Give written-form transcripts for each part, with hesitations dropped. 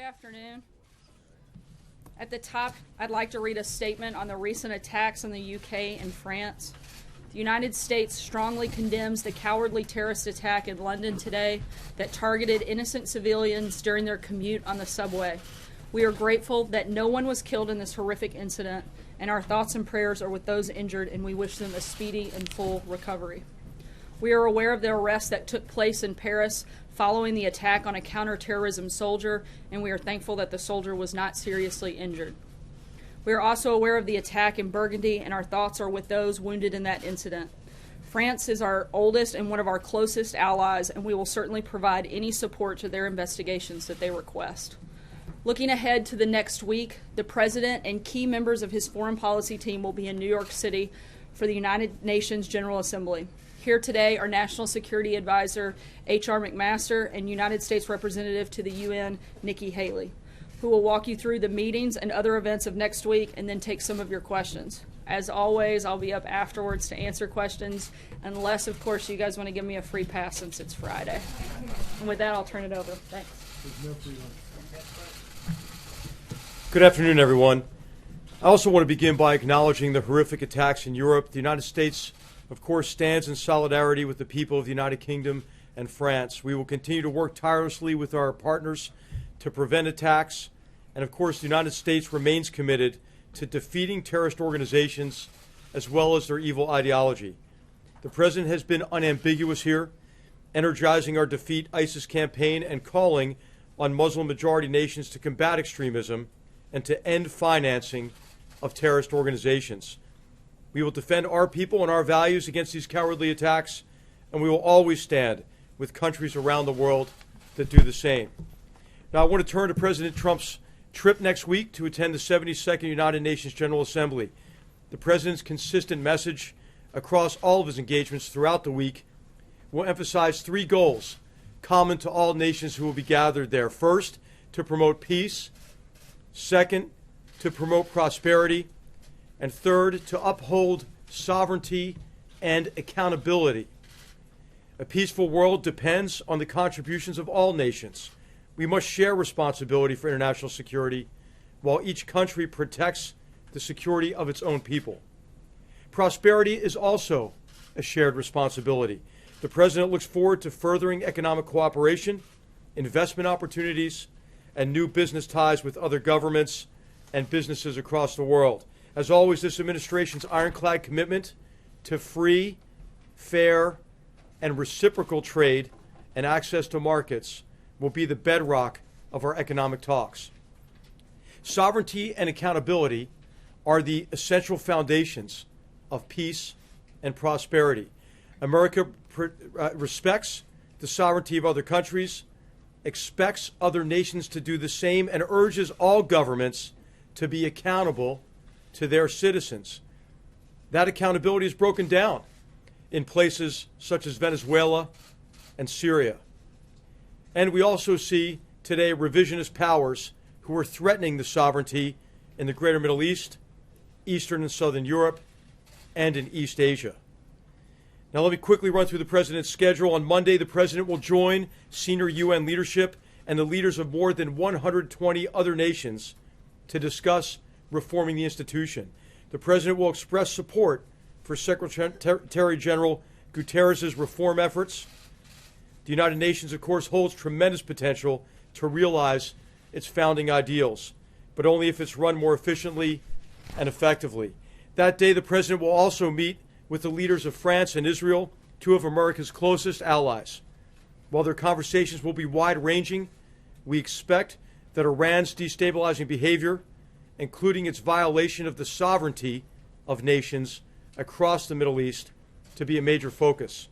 afternoon. At the top, I'd like to read a statement on the recent attacks in the UK and France. The United States strongly condemns the cowardly terrorist attack in London today that targeted innocent civilians during their commute on the subway. We are grateful that no one was killed in this horrific incident, and our thoughts and prayers are with those injured, and we wish them a speedy and full recovery. We are aware of the arrest that took place in Paris following the attack on a counterterrorism soldier, and we are thankful that the soldier was not seriously injured. We are also aware of the attack in Burgundy, and our thoughts are with those wounded in that incident. France is our oldest and one of our closest allies, and we will certainly provide any support to their investigations that they request. Looking ahead to the next week, the President and key members of his foreign policy team will be in New York City for the United Nations General Assembly. Here today are National Security Advisor H.R. McMaster and United States Representative to the UN, Nikki Haley, who will walk you through the meetings and other events of next week and then take some of your questions. As always, I'll be up afterwards to answer questions, unless, of course, you guys want to give me a free pass since it's Friday. And with that, I'll turn it over. Thanks. Good afternoon, everyone. I also want to begin by acknowledging the horrific attacks in Europe. The United States, of course, stands in solidarity with the people of the United Kingdom and France. We will continue to work tirelessly with our partners to prevent attacks. And, of course, the United States remains committed to defeating terrorist organizations as well as their evil ideology. The President has been unambiguous here, energizing our Defeat ISIS campaign and calling on Muslim-majority nations to combat extremism and to end financing of terrorist organizations. We will defend our people and our values against these cowardly attacks, and we will always stand with countries around the world that do the same. Now, I want to turn to President Trump's trip next week to attend the 72nd United Nations General Assembly. The President's consistent message across all of his engagements throughout the week will emphasize three goals common to all nations who will be gathered there. First, to promote peace. Second, to promote prosperity. And third, to uphold sovereignty and accountability. A peaceful world depends on the contributions of all nations. We must share responsibility for international security while each country protects the security of its own people. Prosperity is also a shared responsibility. The President looks forward to furthering economic cooperation, investment opportunities, and new business ties with other governments and businesses across the world. As always, this administration's ironclad commitment to free, fair, and reciprocal trade and access to markets will be the bedrock of our economic talks. Sovereignty and accountability are the essential foundations of peace and prosperity. America respects the sovereignty of other countries, expects other nations to do the same, and urges all governments to be accountable to their citizens. That accountability is broken down in places such as Venezuela and Syria. And we also see today revisionist powers who are threatening the sovereignty in the greater Middle East, Eastern and Southern Europe, and in East Asia. Now let me quickly run through the President's schedule. On Monday, the President will join senior UN leadership and the leaders of more than 120 other nations to discuss reforming the institution. The President will express support for Secretary General Guterres' reform efforts. The United Nations, of course, holds tremendous potential to realize its founding ideals, but only if it's run more efficiently and effectively. That day, the President will also meet with the leaders of France and Israel, two of America's closest allies. While their conversations will be wide-ranging, we expect that Iran's destabilizing behavior, including its violation of the sovereignty of nations across the Middle East, to be a major focus.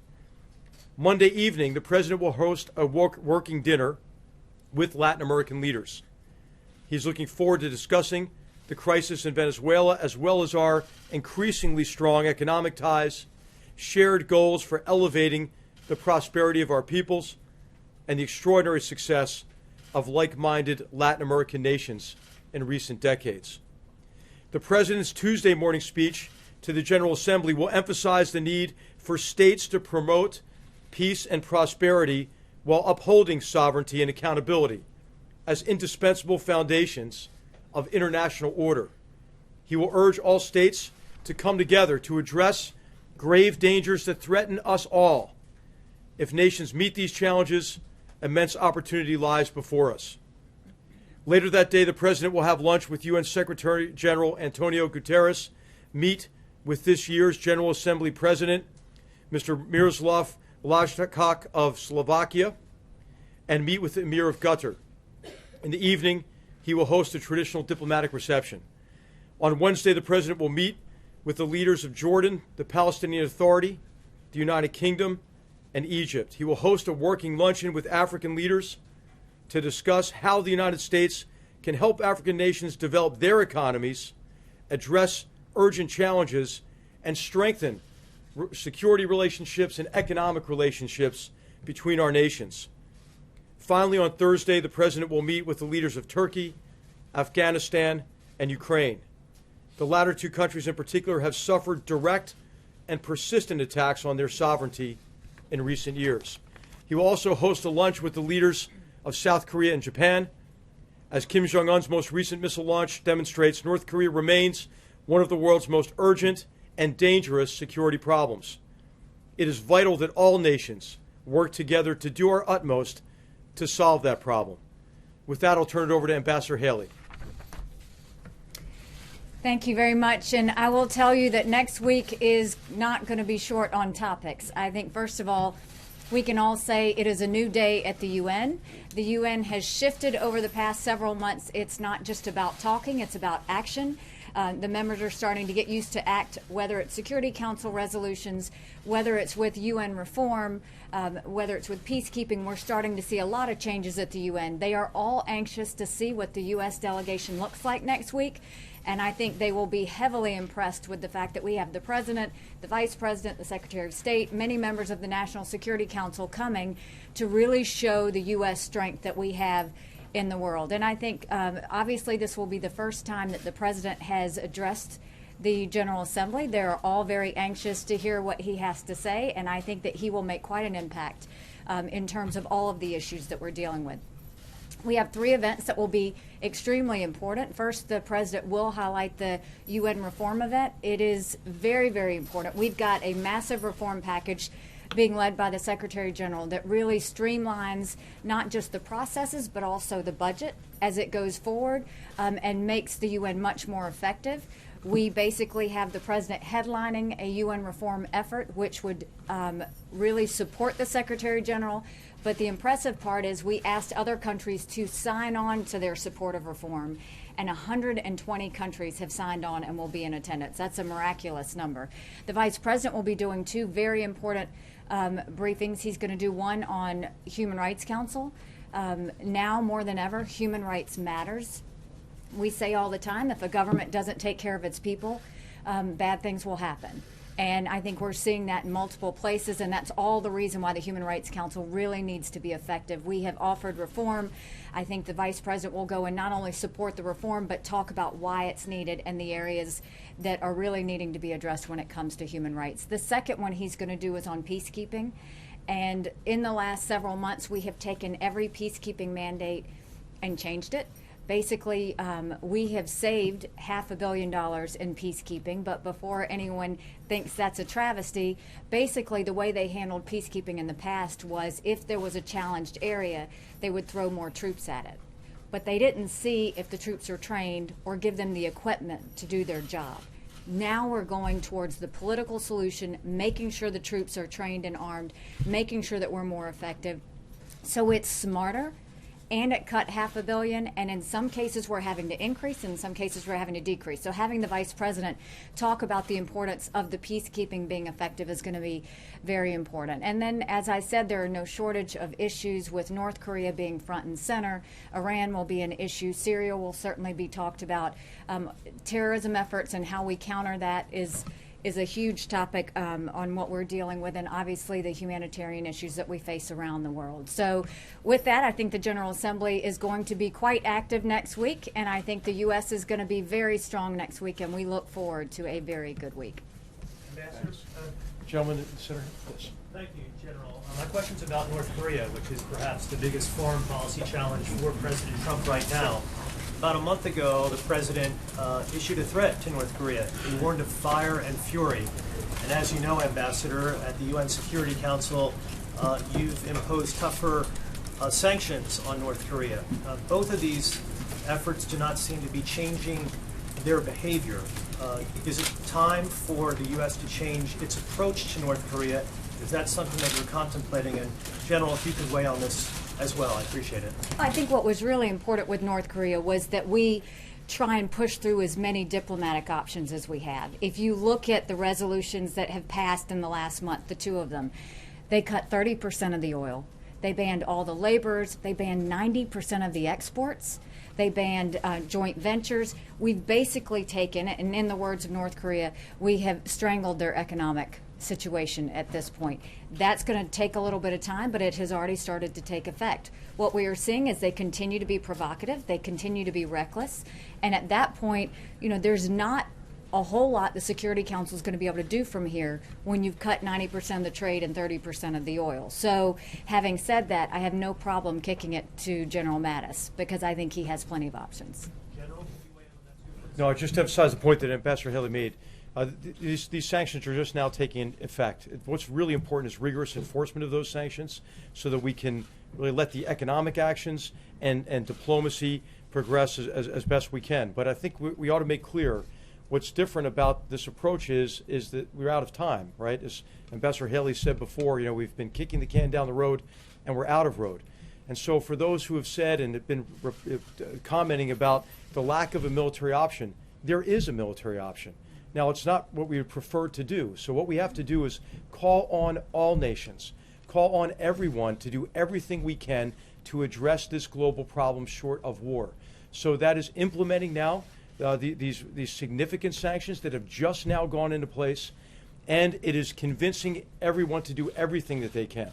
Monday evening, the President will host a working dinner with Latin American leaders. He's looking forward to discussing the crisis in Venezuela, as well as our increasingly strong economic ties, shared goals for elevating the prosperity of our peoples, and the extraordinary success of like-minded Latin American nations in recent decades. The President's Tuesday morning speech to the General Assembly will emphasize the need for states to promote peace and prosperity while upholding sovereignty and accountability. as indispensable foundations of international order. He will urge all states to come together to address grave dangers that threaten us all. If nations meet these challenges, immense opportunity lies before us. Later that day, the President will have lunch with UN Secretary General Antonio Guterres, meet with this year's General Assembly President, Mr. Miroslav Lajčák of Slovakia, and meet with the Emir of Qatar. In the evening, he will host a traditional diplomatic reception. On Wednesday, the President will meet with the leaders of Jordan, the Palestinian Authority, the United Kingdom, and Egypt. He will host a working luncheon with African leaders to discuss how the United States can help African nations develop their economies, address urgent challenges, and strengthen security relationships and economic relationships between our nations. Finally, on Thursday, the President will meet with the leaders of Turkey, Afghanistan, and Ukraine. The latter two countries in particular have suffered direct and persistent attacks on their sovereignty in recent years. He will also host a lunch with the leaders of South Korea and Japan. As Kim Jong-un's most recent missile launch demonstrates, North Korea remains one of the world's most urgent and dangerous security problems. It is vital that all nations work together to do our utmost to solve that problem. With that, I'll turn it over to Ambassador Haley. Thank you very much. And I will tell you that next week is not going to be short on topics. I think, first of all, we can all say it is a new day at the UN. The UN has shifted over the past several months. It's not just about talking, it's about action. The members are starting to get used to act, whether it's Security Council resolutions, whether it's with UN reform, whether it's with peacekeeping. We're starting to see a lot of changes at the UN. They are all anxious to see what the U.S. delegation looks like next week. And I think they will be heavily impressed with the fact that we have the President, the Vice President, the Secretary of State, many members of the National Security Council coming to really show the U.S. strength that we have in the world. And I think obviously this will be the first time that the President has addressed the General Assembly. They're all very anxious to hear what he has to say, and I think that he will make quite an impact in terms of all of the issues that we're dealing with. We have three events that will be extremely important. First, the President will highlight the UN reform event. It is very, very important. We've got a massive reform package being led by the Secretary General that really streamlines not just the processes but also the budget as it goes forward and makes the UN much more effective. We basically have the President headlining a UN reform effort which would really support the Secretary General. But the impressive part is we asked other countries to sign on to their support of reform, and 120 countries have signed on and will be in attendance. That's a miraculous number. The Vice President will be doing two very important briefings. He's going to do one on Human Rights Council. Now more than ever, human rights matters. We say all the time, if a government doesn't take care of its people, bad things will happen. And I think we're seeing that in multiple places, and that's all the reason why the Human Rights Council really needs to be effective. We have offered reform. I think the Vice President will go and not only support the reform, but talk about why it's needed and the areas that are really needing to be addressed when it comes to human rights. The second one he's going to do is on peacekeeping. And in the last several months, we have taken every peacekeeping mandate and changed it. Basically, we have saved $500 million in peacekeeping, but before anyone thinks that's a travesty, basically the way they handled peacekeeping in the past was if there was a challenged area, they would throw more troops at it. But they didn't see if the troops are trained or give them the equipment to do their job. Now we're going towards the political solution, making sure the troops are trained and armed, making sure that we're more effective. So it's smarter. And it cut $500 million, and in some cases we're having to increase, and in some cases we're having to decrease. So having the Vice President talk about the importance of the peacekeeping being effective is going to be very important. And then, as I said, there are no shortage of issues with North Korea being front and center. Iran will be an issue. Syria will certainly be talked about. Terrorism efforts and how we counter that is a huge topic on what we're dealing with, and obviously the humanitarian issues that we face around the world. So with that, I think the General Assembly is going to be quite active next week, and I think the U.S. is going to be very strong next week, and we look forward to a very good week. Ambassadors, Gentlemen, consider this. thank you. General, my question's about North Korea, which is perhaps the biggest foreign policy challenge for President Trump right now. About a month ago, the president issued a threat to North Korea. He warned of fire and fury. And as you know, Ambassador, at the UN Security Council, you've imposed tougher sanctions on North Korea. Both of these efforts do not seem to be changing their behavior. Is it time for the U.S. to change its approach to North Korea? Is that something that you're contemplating? And General, if you could weigh on this as well, I appreciate it. I think what was really important with North Korea was that we try and push through as many diplomatic options as we have. If you look at the resolutions that have passed in the last month, the two of them, they cut 30% of the oil. They banned all the laborers. They banned 90% of the exports. They banned joint ventures. We've basically taken it, and in the words of North Korea, we have strangled their economic situation at this point. That's going to take a little bit of time, but it has already started to take effect. What we are seeing is they continue to be provocative, they continue to be reckless, and at that point, you know, there's not a whole lot the Security Council is going to be able to do from here when you've cut 90% of the trade and 30% of the oil. So having said that, I have no problem kicking it to General Mattis because I think he has plenty of options. General, can you weigh in on that too? No, I just emphasize the point that Ambassador Haley made. These sanctions are just now taking effect. What's really important is rigorous enforcement of those sanctions so that we can really let the economic actions and diplomacy progress as best we can. But I think we ought to make clear what's different about this approach is that we're out of time, right? As Ambassador Haley said before, you know, we've been kicking the can down the road and we're out of road. And so for those who have said and have been commenting about the lack of a military option, there is a military option. Now, it's not what we would prefer to do. So what we have to do is call on all nations, call on everyone to do everything we can to address this global problem short of war. So that is implementing now these significant sanctions that have just now gone into place, and it is convincing everyone to do everything that they can,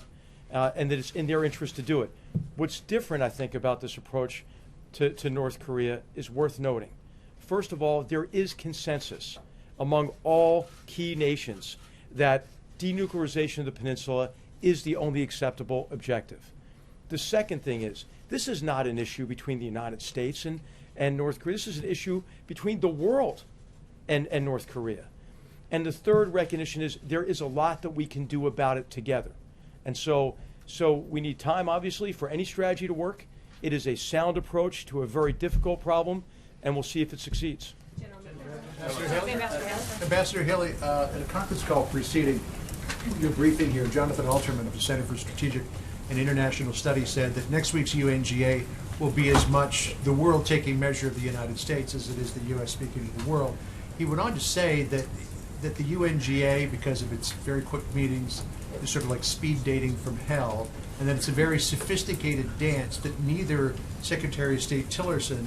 and that it's in their interest to do it. What's different, I think, about this approach to North Korea is worth noting. First of all, there is consensus among all key nations that denuclearization of the peninsula is the only acceptable objective. The second thing is, this is not an issue between the United States and North Korea. This is an issue between the world and North Korea. And the third recognition is there is a lot that we can do about it together. And so we need time, obviously, for any strategy to work. It is a sound approach to a very difficult problem, and we'll see if it succeeds. Ambassador Haley, in a conference call preceding your briefing here, Jonathan Alterman of the Center for Strategic and International Studies said that next week's UNGA will be as much the world taking measure of the United States as it is the U.S. speaking to the world. He went on to say that the UNGA, because of its very quick meetings, is sort of like speed dating from hell, and that it's a very sophisticated dance that neither Secretary of State Tillerson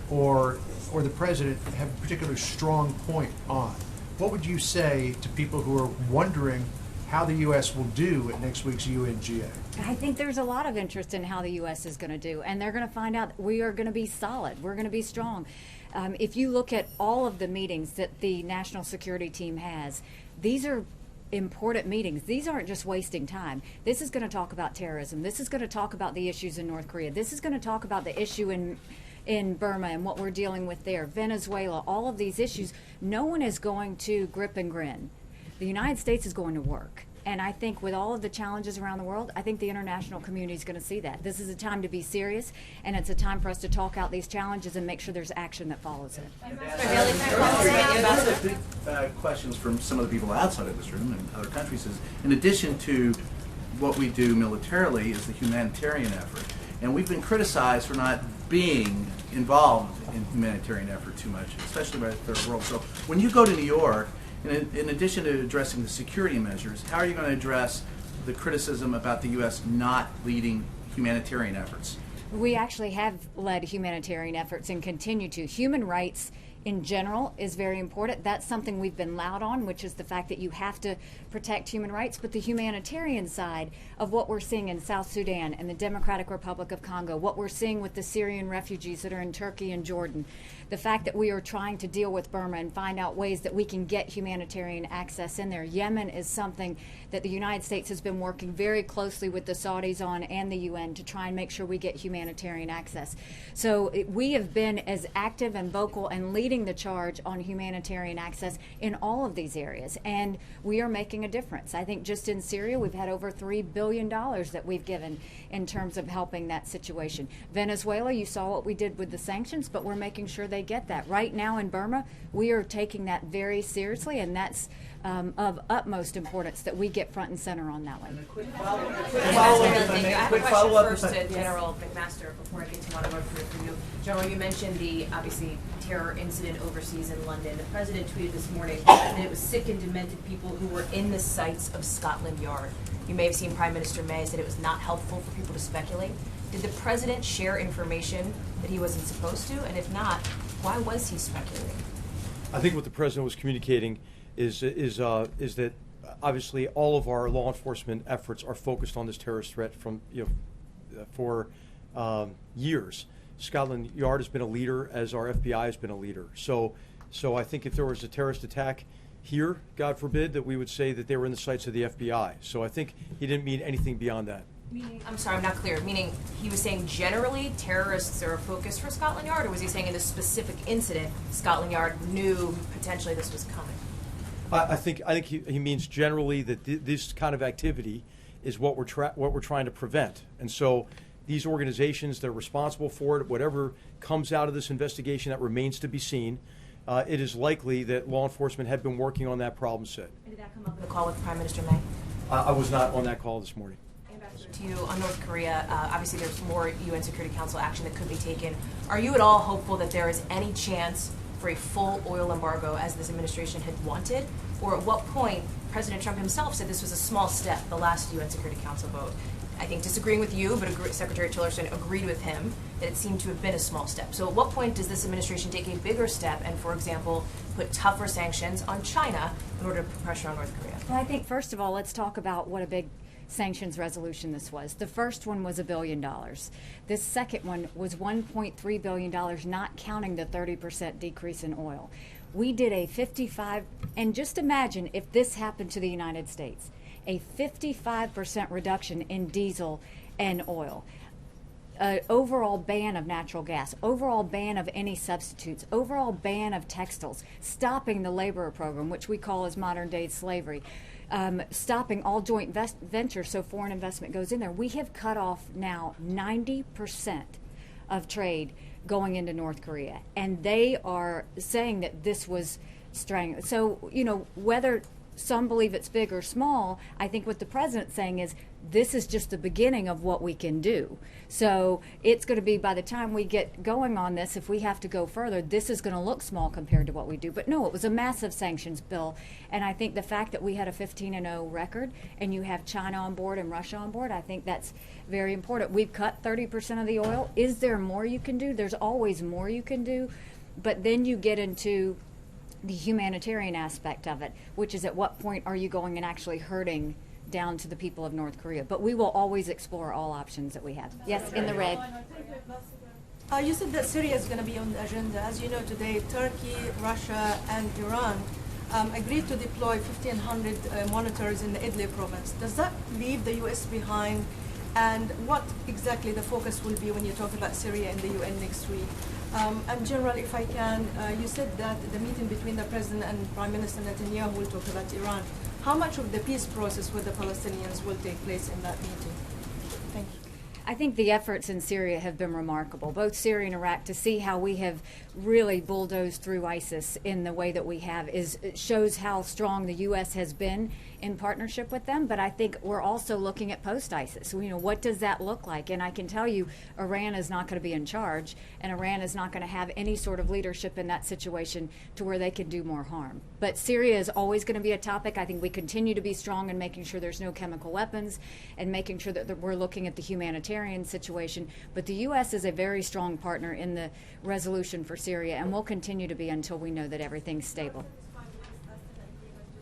or the President have a particular strong point on. What would you say to people who are wondering how the U.S. will do at next week's UNGA? I think there's a lot of interest in how the U.S. is going to do, and they're going to find out we are going to be solid. We're going to be strong. If you look at all of the meetings that the National Security Team has, these are important meetings. These aren't just wasting time. This is going to talk about terrorism. This is going to talk about the issues in North Korea. This is going to talk about the issue in Burma and what we're dealing with there, Venezuela, all of these issues. No one is going to grip and grin. The United States is going to work. And I think with all of the challenges around the world, I think the international community is going to see that. This is a time to be serious, and it's a time for us to talk out these challenges and make sure there's action that follows it. One of the big questions from some of the people outside of this room and other countries is, in addition to what we do militarily, is the humanitarian effort. And we've been criticized for not being involved in humanitarian effort too much, especially by the third world. So when you go to New York, in addition to addressing the security measures, how are you going to address the criticism about the U.S. not leading humanitarian efforts? We actually have led humanitarian efforts and continue to. Human rights in general is very important. That's something we've been loud on, which is the fact that you have to protect human rights. But the humanitarian side of what we're seeing in South Sudan and the Democratic Republic of Congo, what we're seeing with the Syrian refugees that are in Turkey and Jordan, the fact that we are trying to deal with Burma and find out ways that we can get humanitarian access in there. Yemen is something that the United States has been working very closely with the Saudis on and the UN to try and make sure we get humanitarian access. So we have been as active and vocal and leading the charge on humanitarian access in all of these areas, and we are making a difference. I think just in Syria we've had over $3 billion that we've given in terms of helping that situation. Venezuela, you saw what we did with the sanctions, but we're making sure they get that. Right now in Burma, we are taking that very seriously, and that's of utmost importance that we get front and center on that one. I have a question first to General McMaster before I get to Monica for you. General, you mentioned the obviously terror incident overseas in London. The president tweeted this morning that it was sick and demented people who were in the sights of Scotland Yard. You may have seen Prime Minister May said it was not helpful for people to speculate. Did the president share information that he wasn't supposed to? And if not, why was he speculating? I think what the president was communicating is that obviously all of our law enforcement efforts are focused on this terrorist threat from for years. Scotland Yard has been a leader, as our FBI has been a leader. So I think if there was a terrorist attack here, God forbid, that we would say that they were in the sights of the FBI. So I think he didn't mean anything beyond that. Meaning, I'm sorry, I'm not clear. Meaning he was saying generally terrorists are a focus for Scotland Yard, or was he saying in this specific incident Scotland Yard knew potentially this was coming? I think he means generally that this kind of activity is what we're trying to prevent. And so these organizations that are responsible for it, whatever comes out of this investigation, that remains to be seen. It is likely that law enforcement had been working on that problem set. And did that come up in the call with Prime Minister May? I was not on that call this morning. Ambassador, to you on North Korea, obviously there's more UN Security Council action that could be taken. Are you at all hopeful that there is any chance for a full oil embargo as this administration had wanted? Or at what point President Trump himself said this was a small step, the last UN Security Council vote? I think disagreeing with you, but Secretary Tillerson agreed with him that it seemed to have been a small step. So at what point does this administration take a bigger step and, for example, put tougher sanctions on China in order to put pressure on North Korea? Well, I think, first of all, let's talk about what a big sanctions resolution this was. The first one was $1 billion. This second one was $1.3 billion, not counting the 30% decrease in oil. We did a 55, and just imagine if this happened to the United States, a 55% reduction in diesel and oil. Overall ban of natural gas, overall ban of any substitutes, overall ban of textiles, stopping the laborer program, which we call as modern day slavery, stopping all joint ventures so foreign investment goes in there. We have cut off now 90% of trade going into North Korea, and they are saying that this was strangling. So, you know, whether some believe it's big or small, I think what the president's saying is this is just the beginning of what we can do. So it's going to be, by the time we get going on this, if we have to go further, this is going to look small compared to what we do. But no, it was a massive sanctions bill. And I think the fact that we had a 15-0 record and you have China on board and Russia on board, I think that's very important. We've cut 30% of the oil. Is there more you can do? There's always more you can do. But then you get into the humanitarian aspect of it, which is at what point are you going and actually hurting down to the people of North Korea. But we will always explore all options that we have. Yes, in the red. You said that Syria is going to be on the agenda. As you know, today Turkey, Russia, and Iran agreed to deploy 1,500 monitors in the Idlib province. Does that leave the U.S. behind? And what exactly the focus will be when you talk about Syria in the UN next week? And General, if I can, you said that the meeting between the President and Prime Minister Netanyahu will talk about Iran. How much of the peace process with the Palestinians will take place in that meeting? Thank you. I think the efforts in Syria have been remarkable, both Syria and Iraq. To see how we have really bulldozed through ISIS in the way that we have shows how strong the U.S. has been in partnership with them. But I think we're also looking at post-ISIS. You know, what does that look like? And I can tell you, Iran is not going to be in charge, and Iran is not going to have any sort of leadership in that situation to where they can do more harm. But Syria is always going to be a topic. I think we continue to be strong in making sure there's no chemical weapons and making sure that we're looking at the humanitarian humanitarian situation. But the U.S. is a very strong partner in the resolution for Syria, and will continue to be until we know that everything's stable.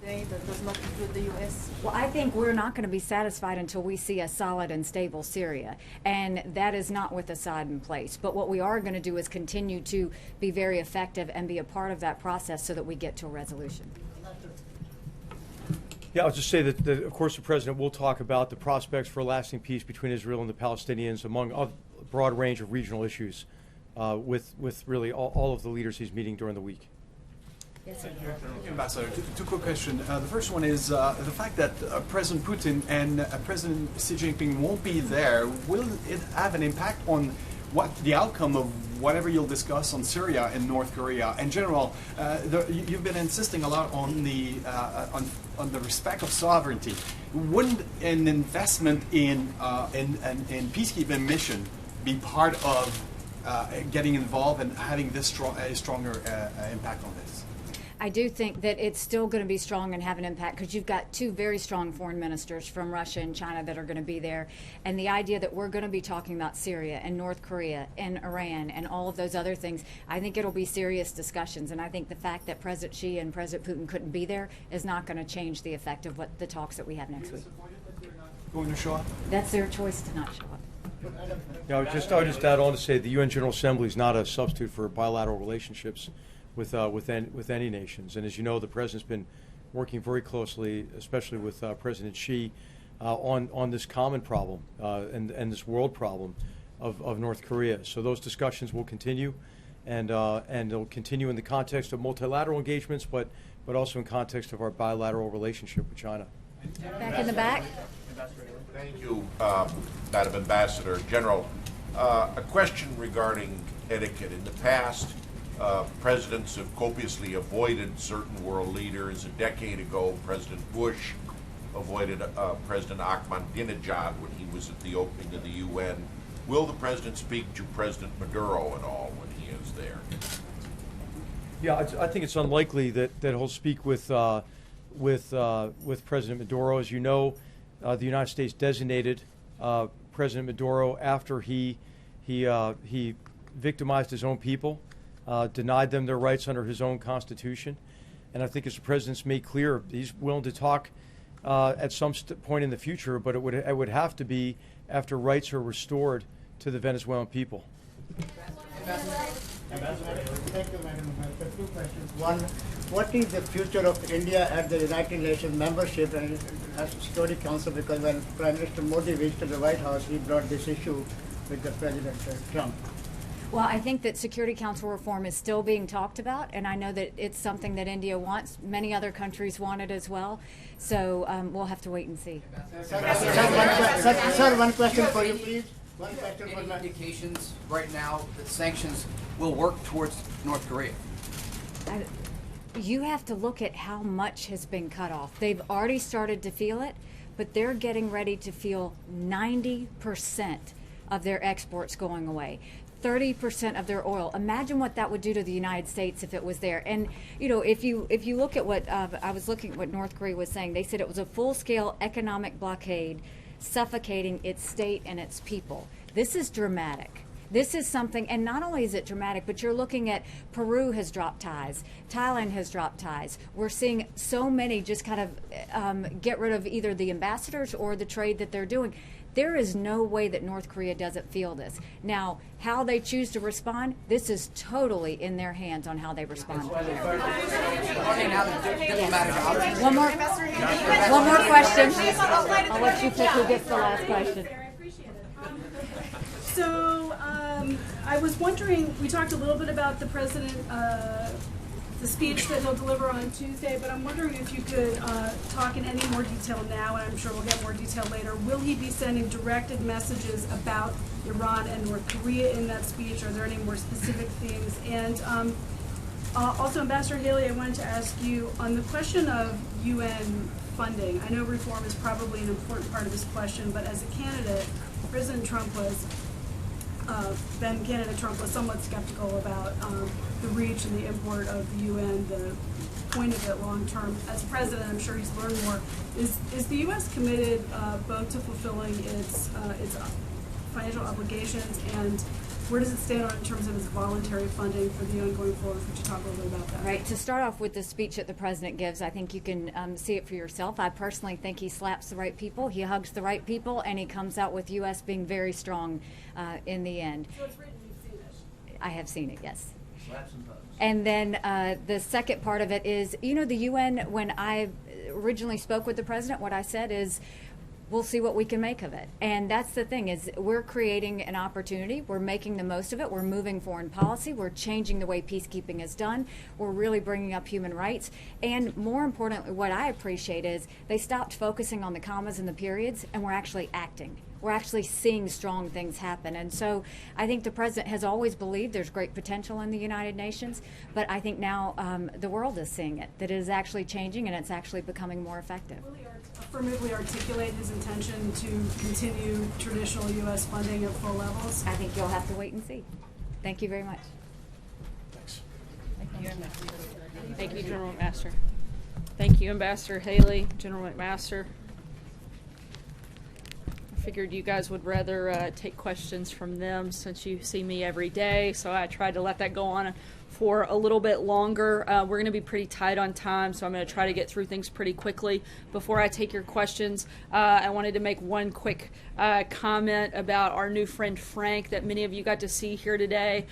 That does not include the U.S. Well, I think we're not going to be satisfied until we see a solid and stable Syria, and that is not with Assad in place. But what we are going to do is continue to be very effective and be a part of that process so that we get to a resolution. Yeah, I'll just say that, of course, the president will talk about the prospects for a lasting peace between Israel and the Palestinians, among a broad range of regional issues, with really all of the leaders he's meeting during the week. Yes, sir. Ambassador, two quick questions. The first one is the fact that President Putin and President Xi Jinping won't be there. Will it have an impact on what the outcome of whatever you'll discuss on Syria and North Korea? In general, you've been insisting a lot on the respect of sovereignty. Wouldn't an investment in peacekeeping mission be part of getting involved and having this stronger impact on this? I do think that it's still going to be strong and have an impact because you've got two very strong foreign ministers from Russia and China that are going to be there. And the idea that we're going to be talking about Syria and North Korea and Iran and all of those other things, I think it'll be serious discussions. And I think the fact that President Xi and President Putin couldn't be there is not going to change the effect of what the talks that we have next week. Going to show up? That's their choice to not show up. Yeah, I would just add on to say the UN General Assembly is not a substitute for bilateral relationships with any nations. And as you know, the president's been working very closely, especially with President Xi, on this common problem and this world problem of North Korea. So those discussions will continue, and they'll continue in the context of multilateral engagements, but also in context of our bilateral relationship with China. Back in the back. Thank you, Madam Ambassador. General, a question regarding etiquette. In the past, presidents have copiously avoided certain world leaders. A decade ago, President Bush avoided President Ahmadinejad when he was at the opening of the UN. Will the president speak to President Maduro at all when he is there? Yeah, I think it's unlikely that he'll speak with President Maduro. As you know, the United States designated President Maduro after he victimized his own people, denied them their rights under his own constitution. And I think as the president's made clear, he's willing to talk at some point in the future, but it would have to be after rights are restored to the Venezuelan people. Thank you, Madam Ambassador. Two questions. One, what is the future of India at the United Nations membership and Security Council? Because when Prime Minister Modi visited the White House, he brought this issue with the President Trump. Well, I think that Security Council reform is still being talked about, and I know that it's something that India wants. Many other countries want it as well. So we'll have to wait and see. Sir, one question for you, please. One question for any indications right now that sanctions will work towards North Korea? You have to look at how much has been cut off. They've already started to feel it, but they're getting ready to feel 90% of their exports going away. 30% of their oil. Imagine what that would do to the United States if it was there. And you know, if you look at what I was looking at what North Korea was saying, they said it was a full-scale economic blockade, suffocating its state and its people. This is dramatic. This is something, and not only is it dramatic, but you're looking at Peru has dropped ties, Thailand has dropped ties. We're seeing so many just kind of get rid of either the ambassadors or the trade that they're doing. There is no way that North Korea doesn't feel this. Now, how they choose to respond, this is totally in their hands on how they respond. One more question. I'll let you pick who gets the last question. So I was wondering, we talked a little bit about the president, the speech that he'll deliver on Tuesday, but I'm wondering if you could talk in any more detail now, and I'm sure we'll get more detail later. Will he be sending directed messages about Iran and North Korea in that speech? Are there any more specific themes? And also, Ambassador Haley, I wanted to ask you on the question of UN funding. I know reform is probably an important part of this question, but as a candidate, President Trump was then candidate Trump was somewhat skeptical about the reach and the import of the UN, the point of it long term. As president, I'm sure he's learned more. Is the U.S. committed both to fulfilling its financial obligations, and where does it stand in terms of its voluntary funding for the UN going forward? Could you talk a little bit about that? Right. To start off with the speech that the president gives, I think you can see it for yourself. I personally think he slaps the right people, he hugs the right people, and he comes out with U.S. being very strong in the end. So it's written, you've seen it. I have seen it, yes. And then the second part of it is, you know, the UN, when I originally spoke with the president, what I said is, we'll see what we can make of it. And that's the thing, is we're creating an opportunity. We're making the most of it. We're moving foreign policy. We're changing the way peacekeeping is done. We're really bringing up human rights. And more importantly, what I appreciate is they stopped focusing on the commas and the periods, and we're actually acting. We're actually seeing strong things happen. And so I think the president has always believed there's great potential in the United Nations, but I think now the world is seeing it, that it is actually changing and it's actually becoming more effective. Will he affirmatively articulate his intention to continue traditional U.S. funding at full levels? I think you'll have to wait and see. Thank you very much. Thanks. Thank you, General McMaster. Thank you, Ambassador Haley, General McMaster. I figured you guys would rather take questions from them since you see me every day, so I tried to let that go on for a little bit longer. We're going to be pretty tight on time, so I'm going to try to get through things pretty quickly. Before I take your questions, I wanted to make one quick comment about our new friend Frank that many of you got to see here today.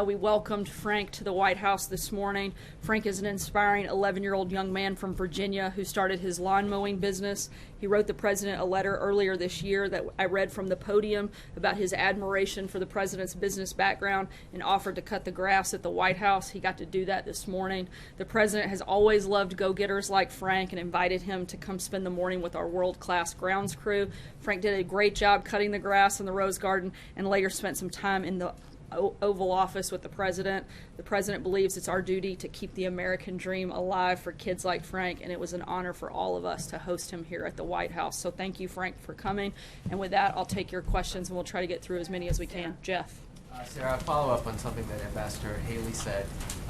We welcomed Frank to the White House this morning. Frank is an inspiring 11-year-old young man from Virginia who started his lawn mowing business. He wrote the president a letter earlier this year that I read from the podium about his admiration for the president's business background and offered to cut the grass at the White House. He got to do that this morning. The president has always loved go-getters like Frank and invited him to come spend the morning with our world-class grounds crew. Frank did a great job cutting the grass in the Rose Garden and later spent some time in the Oval Office with the president. The president believes it's our duty to keep the American dream alive for kids like Frank, and it was an honor for all of us to host him here at the White House. So thank you, Frank, for coming. And with that, I'll take your questions, and we'll try to get through as many as we can. Jeff. Sarah, a follow-up on something that Ambassador Haley said.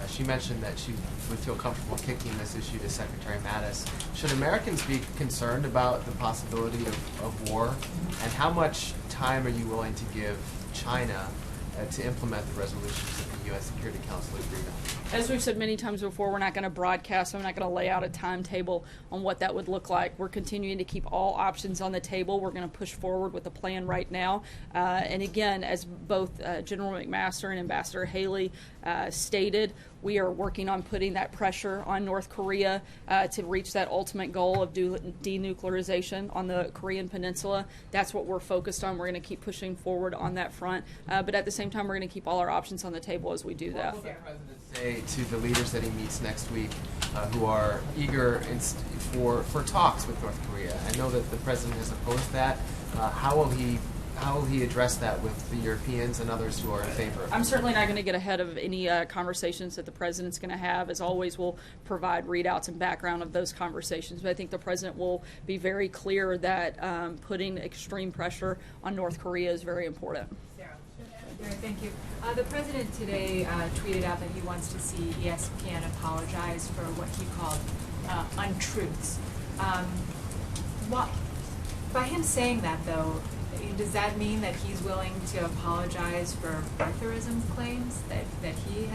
She mentioned that she would feel comfortable kicking this issue to Secretary Mattis. Should Americans be concerned about the possibility of war? And how much time are you willing to give China to implement the resolutions of the U.S. Security Council agreement? As we've said many times before, we're not going to broadcast. I'm not going to lay out a timetable on what that would look like. We're continuing to keep all options on the table. We're going to push forward with the plan right now. And again, as both General McMaster and Ambassador Haley stated, we are working on putting that pressure on North Korea to reach that ultimate goal of denuclearization on the Korean Peninsula. That's what we're focused on. We're going to keep pushing forward on that front. But at the same time, we're going to keep all our options on the table as we do that. What will the president say to the leaders that he meets next week who are eager for talks with North Korea? I know that the president has opposed that. How will he address that with the Europeans and others who are in favor? I'm certainly not going to get ahead of any conversations that the president's going to have. As always, we'll provide readouts and background of those conversations. But I think the president will be very clear that putting extreme pressure on North Korea is very important. Thank you. The president today tweeted out that he wants to see ESPN apologize for what he called untruths. By him saying that, though, does that mean that he's willing to apologize for birtherism claims that he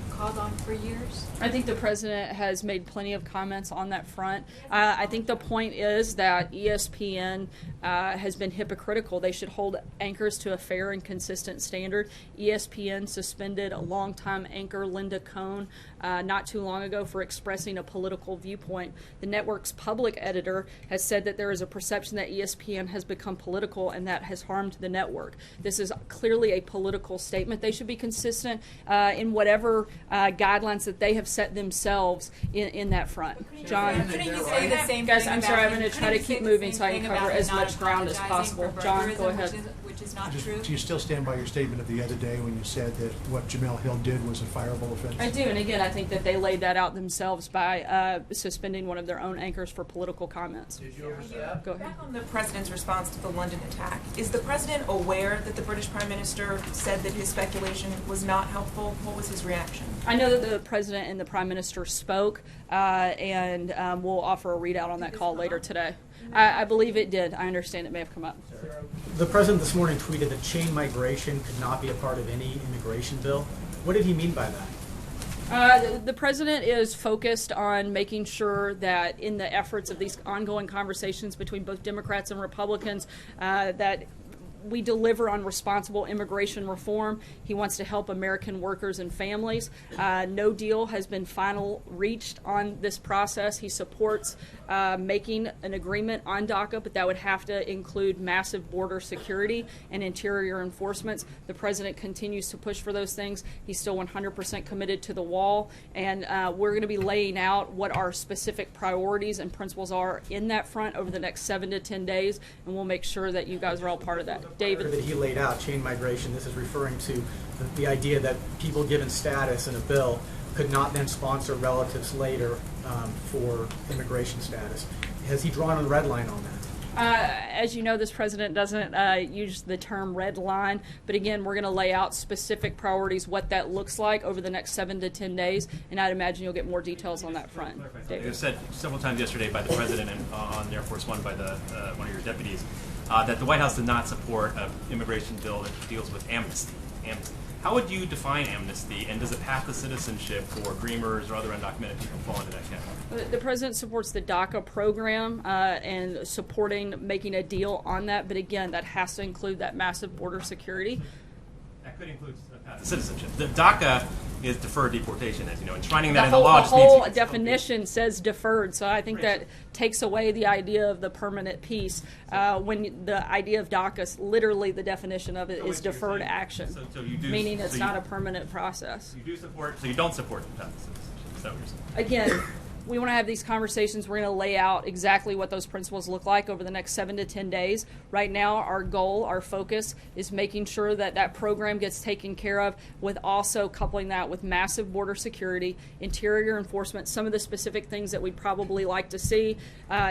called on for years? I think the president has made plenty of comments on that front. I think the point is that ESPN has been hypocritical. They should hold anchors to a fair and consistent standard. ESPN suspended a longtime anchor, Linda Cohn, not too long ago for expressing a political viewpoint. The network's public editor has said that there is a perception that ESPN has become political and that has harmed the network. This is clearly a political statement. They should be consistent in whatever guidelines that they have set themselves in that front. John? Couldn't you say the same Guys, thing I'm sorry, I'm going to try to keep moving so I can cover as much ground as possible. John, go ahead. Which is not true. Do you still stand by your statement of the other day when you said that what Jamel Hill did was a fireable offense? I do, and again, I think that they laid that out themselves by suspending one of their own anchors for political comments. Did you overstep? Go ahead. Back on the president's response to the London attack, is the president aware that the British Prime Minister said that his speculation was not helpful? What was his reaction? I know that the president and the prime minister spoke, and we'll offer a readout on that call later today. I believe it did. I understand it may have come up. The president this morning tweeted that chain migration could not be a part of any immigration bill. What did he mean by that? The president is focused on making sure that in the efforts of these ongoing conversations between both Democrats and Republicans, that we deliver on responsible immigration reform. He wants to help American workers and families. No deal has been reached on this process. He supports making an agreement on DACA, but that would have to include massive border security and interior enforcements. The president continues to push for those things. He's still 100% committed to the wall, and we're going to be laying out what our specific priorities and principles are in that front over the next 7 to 10 days, and we'll make sure that you guys are all part of that. David? That he laid out, chain migration, this is referring to the idea that people given status in a bill could not then sponsor relatives later for immigration status. Has he drawn a red line on that? As you know, this president doesn't use the term red line, but again, we're going to lay out specific priorities, what that looks like over the next 7 to 10 days, and I'd imagine you'll get more details on that front. It was said several times yesterday by the president and on Air Force One by the one of your deputies that the White House did not support an immigration bill that deals with amnesty. How would you define amnesty, and does it path to citizenship for Dreamers or other undocumented people fall into that category? The president supports the DACA program and supporting making a deal on that, but again, that has to include that massive border security. That could include a path to citizenship. The DACA is deferred deportation, as you know, enshrining that in the law. The whole definition says deferred, so I think that takes away the idea of the permanent piece. When the idea of DACA, literally the definition of it is deferred action, meaning it's not a permanent process. You do support, so you don't support the path to citizenship. Is that what you're saying? Again, we want to have these conversations. We're going to lay out exactly what those principles look like over the next 7 to 10 days. Right now, our goal, our focus is making sure that that program gets taken care of, with also coupling that with massive border security, interior enforcement, some of the specific things that we'd probably like to see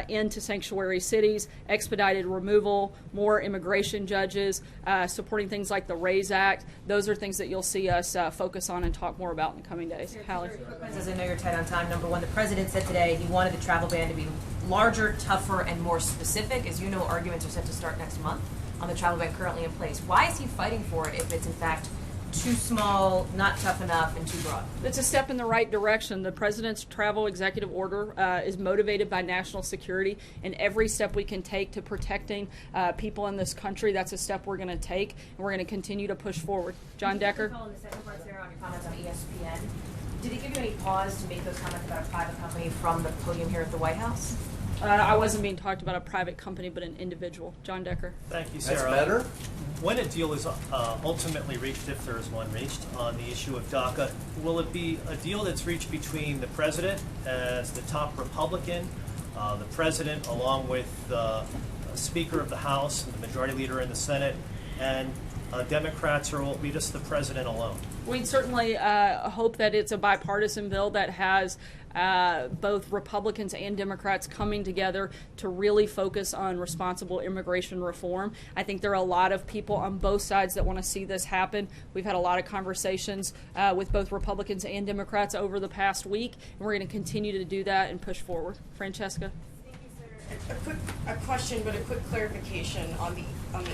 into sanctuary cities, expedited removal, more immigration judges, supporting things like the RAISE Act. Those are things that you'll see us focus on and talk more about in the coming days. Hallie? As I know you're tight on time, number one, the president said today he wanted the travel ban to be larger, tougher, and more specific. As you know, arguments are set to start next month on the travel ban currently in place. Why is he fighting for it if it's in fact too small, not tough enough, and too broad? It's a step in the right direction. The president's travel executive order is motivated by national security, and every step we can take to protecting people in this country, that's a step we're going to take, and we're going to continue to push forward. John Decker? On the second part there on your comments on ESPN, did it give you any pause to make those comments about a private company from the podium here at the White House? I wasn't being talked about a private company, but an individual. John Decker. Thank you, Sarah. That's better. When a deal is ultimately reached, if there is one reached, on the issue of DACA, will it be a deal that's reached between the president as the top Republican, the president along with the Speaker of the House and the Majority Leader in the Senate, and Democrats, or will it be just the president alone? We'd certainly hope that it's a bipartisan bill that has both Republicans and Democrats coming together to really focus on responsible immigration reform. I think there are a lot of people on both sides that want to see this happen. We've had a lot of conversations with both Republicans and Democrats over the past week, and we're going to continue to do that and push forward. Francesca? A question, but a quick clarification on the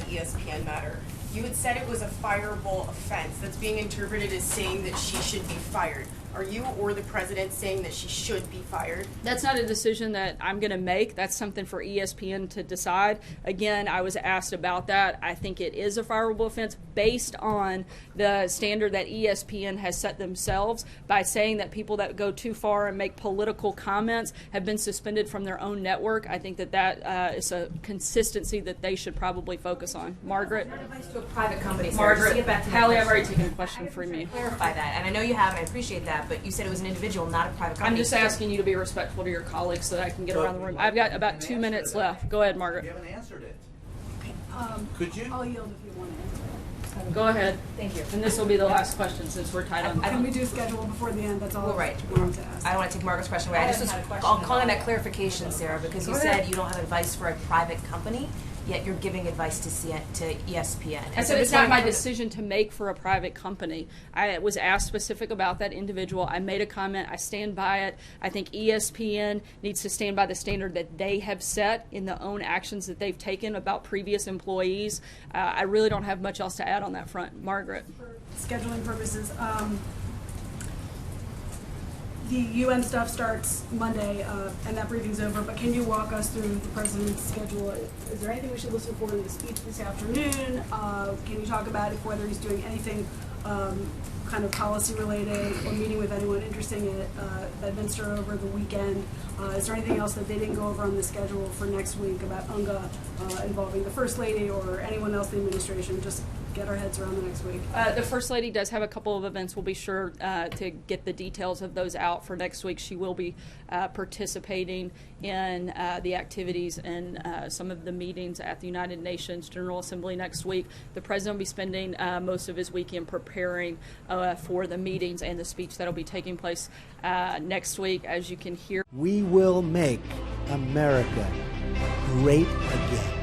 ESPN matter. You had said it was a fireable offense. That's being interpreted as saying that she should be fired. Are you or the president saying that she should be fired? That's not a decision that I'm going to make. That's something for ESPN to decide. Again, I was asked about that. I think it is a fireable offense based on the standard that ESPN has set themselves by saying that people that go too far and make political comments have been suspended from their own network. I think that is a consistency that they should probably focus on. Margaret? To a private company. Margaret, Hallie, I've already taken a question from you. Clarify that, and I know you have, and I appreciate that, but you said it was an individual, not a private company. I'm just asking you to be respectful to your colleagues so that I can get around the room. I've got about 2 minutes left. Go ahead, Margaret. You haven't answered it. Could you? I'll yield if you want to answer. Go ahead. Thank you. And this will be the last question since we're tied on. Can we do schedule before the end? That's all. Well, right. I wanted to ask. I don't want to take Margaret's question away. I'll call in that clarification, Sarah, because you said you don't have advice for a private company. yet you're giving advice to ESPN. I And said so it's just not wanted my to- decision to make for a private company. I was asked specific about that individual. I made a comment. I stand by it. I think ESPN needs to stand by the standard that they have set in the own actions that they've taken about previous employees. I really don't have much else to add on that front. Margaret. Scheduling purposes, the UN stuff starts Monday, and that briefing's over, but can you walk us through the president's schedule? Is there anything we should listen for in the speech this afternoon? Can you talk about whether he's doing anything kind of policy related or meeting with anyone interesting at Bedminster over the weekend? Is there anything else that they didn't go over on the schedule for next week about UNGA involving the First Lady or anyone else in the administration? Just get our heads around the next week. The First Lady does have a couple of events. We'll be sure to get the details of those out for next week. She will be participating in the activities and some of the meetings at the United Nations General Assembly next week. The President will be spending most of his weekend preparing for the meetings and the speech that will be taking place next week. As you can hear, We will make America great again.